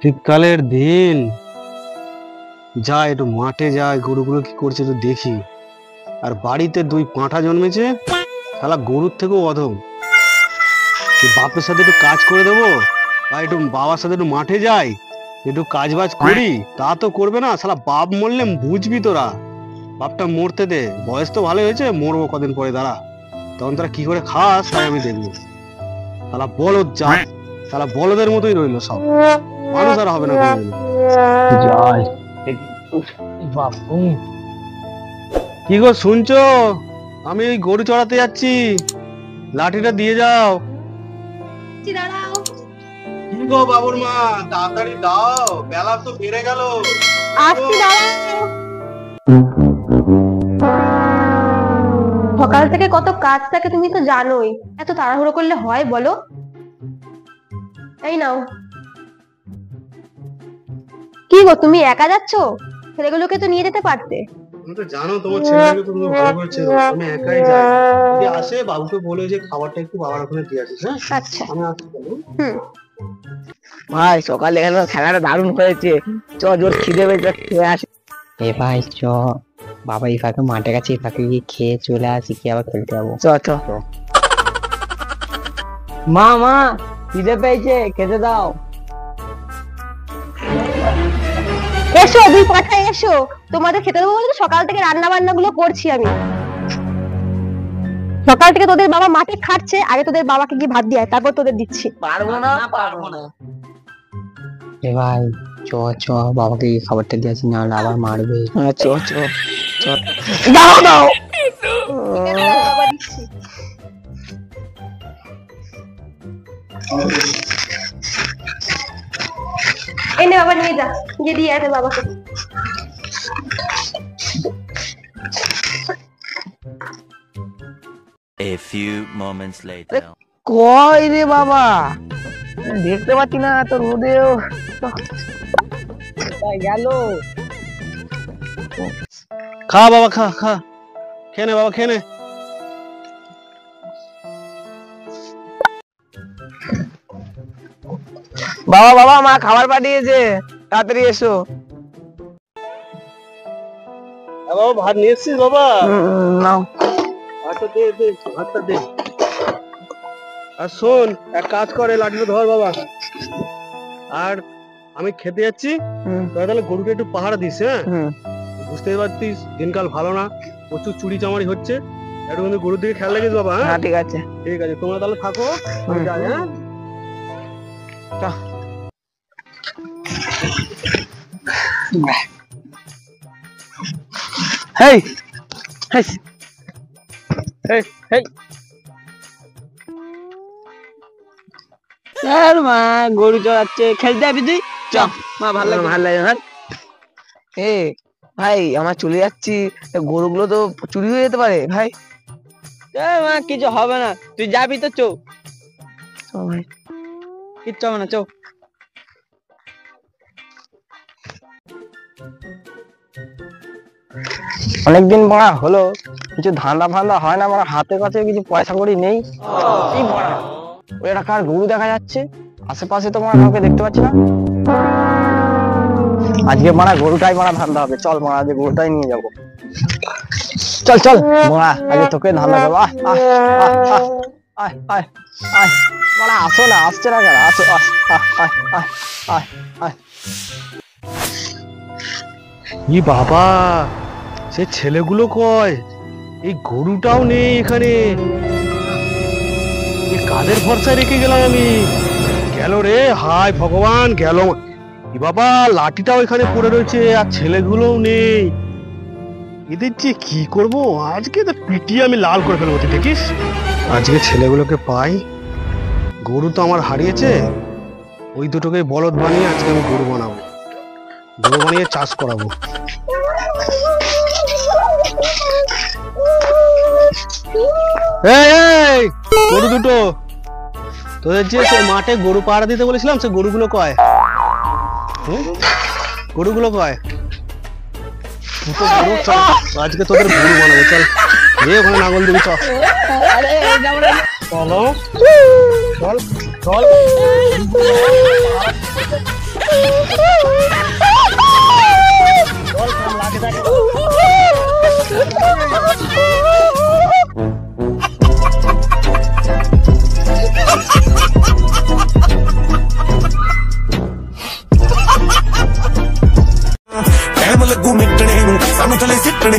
শীতকালের দিন যা একটু মাঠে যায়, গরুগুলো কি করছে একটু দেখি। আর বাড়িতে দুই পাঁঠা জন্মেছে, শালা গরুর থেকেও অধম। বাপের সাথে একটু কাজ করে দেবো বা একটু বাবার সাথে একটু মাঠে যাই, একটু কাজ বাজ করি, তা তো করবে না। শালা বাপ মরলে বুঝবি তোরা, বাপটা মরতে দে, বয়স তো ভালো হয়েছে, মরবো কদিন পরে, দাঁড়া তখন তারা কি করে খাস তাই আমি দেখবো। শালা বলদ যা, শালা বলদের মতোই রইলো সব, মানুষ আর হবে না কোনোদিন। কি গো শুনছো? আমি ওই গরু চড়াতে যাচ্ছি, লাঠিটা দিয়ে যাও। কি গো বাবুর মা, তাড়াতাড়ি দাও, বেলা তো বেড়ে গেল। সকাল থেকে কত কাজ থাকে তুমি তো জানোই, এত তাড়াহুড়ো করলে হয় বলো? এই নাও। কি গো তুমি একা যাচ্ছ? ছেলেগুলোকে তো নিয়ে যেতে পারতে। তুমি তো জানো তোমার ছেলেকে তুমি ভালো করে চেনো, আমি একাই যাই। যদি আসে বাবুকে বলে যে খাবারটা একটু বাবার ওখানে দিয়ে আসিস। হ্যাঁ আচ্ছা, আমি আসছি। ভাই সকালে খেলাটা দারুণ হয়েছে, চ জোর খিদে পেয়েছে, খেয়ে আসি। এ ভাই চ, বাবা এই ফাঁকে মাঠে গেছে, এই ফাঁকে গিয়ে খেয়ে চলে আসি, কি আবার খেলতে যাবো। চ চ। মা মা খিদে পেয়েছে, খেতে দাও। এসো দুই পাঠা এসো, তোমাদের খেতে দেবো বলে সকাল থেকে রান্না বান্না গুলো করছি আমি। সকাল থেকে তোদের বাবা মাঠে খাটছে, আগে তোদের বাবাকে গিয়ে ভাত দিয়ে তারপর তোদের দিচ্ছি। পারবো না পারবো না। এ ভাই চ চ, বাবাকে খাবারটা দিয়ে আসি, না হলে আবার মারবে। চ চ চ। দাও দাও। এনে বাবা নিয়ে যা, গিয়ে দিয়ে আসে বাবাকে। A few moments later. কই রে বাবা, দেখতে পাচ্ছি না তো রোদেও গেল। খা বাবা, খা খা, খেয়ে নে বাবা, খেয়ে নে। বাবা বাবা, মা খাবার পাঠিয়েছে, তাড়াতাড়ি এসো। বাবা ভাত নিয়ে এসছিস বাবা? নাও। আচ্ছা দে দে, ভাতটা দে। আর শোন, এক কাজ করে, লাঠিটা ধর বাবা। আর আমি খেতে যাচ্ছি, তোরা তাহলে গরুকে একটু পাহারা দিস। হ্যাঁ বুঝতেই পারছিস দিনকাল ভালো না, প্রচুর চুরি চামারি হচ্ছে, একটু কিন্তু গরুর দিকে খেয়াল রাখিস বাবা। হ্যাঁ ঠিক আছে ঠিক আছে, তোমরা তাহলে থাকো, আমি যাই। হ্যাঁ হেই হেই হেই। আর মা গরু চড়াচ্ছে, খেলতে যাবি তুই? চ মা, ভালো লাগে ভালো লাগে। এ ভাই আমার চলে যাচ্ছি, গরুগুলো তো চুরি হয়ে যেতে পারে ভাই। মা কিছু হবে না, তুই যাবি তো, চো ভাই, কিচ্ছু হবে না, চো। অনেকদিন বড়া হলো, কিছু ধান্দা ফান্দা হয় না, আমার হাতে কাছে কিছু পয়সা কড়ি নেই। কি বড়া ওই একটা কার গরু দেখা যাচ্ছে আশেপাশে, তো মারা কাউকে দেখতে পাচ্ছি না। আজকে মারা গরুটাই মারা ধান্দা হবে, চল মারা আজকে গরুটাই নিয়ে যাবো। চল চল মারা, আজকে তোকে ধান্দা করবো। মারা আসো না, আসছে না কেন, আসো ই বাবা, সে ছেলেগুলো কয়, এই গরুটাও নেই এখানে, কাদের ভরসায় রেখে গেলাম আমি। গেল রে, হায় ভগবান গেল। ই বাবা, লাঠিটাও এখানে পড়ে রয়েছে, আর ছেলেগুলোও নেই। এদের যে কি করব, আজকে তো পিটিয়ে আমি লাল করে ফেলবো, দেখিস। আজকে ছেলেগুলোকে পাই, গরু তো আমার হারিয়েছে, ওই দুটোকে বলদ বানিয়ে আজকে আমি গরু বানাবো, গরু বানিয়ে চাষ করাবো। এই গরু দুটো, তোদের যে মাঠে গরু পাহারা দিতে বলেছিলাম, সে গরুগুলো কয়? গরুগুলো কয়? আজকে তোদের গরু বানাবো, চল রে ওখানে নাগল দিবি, চল চলো চল চল।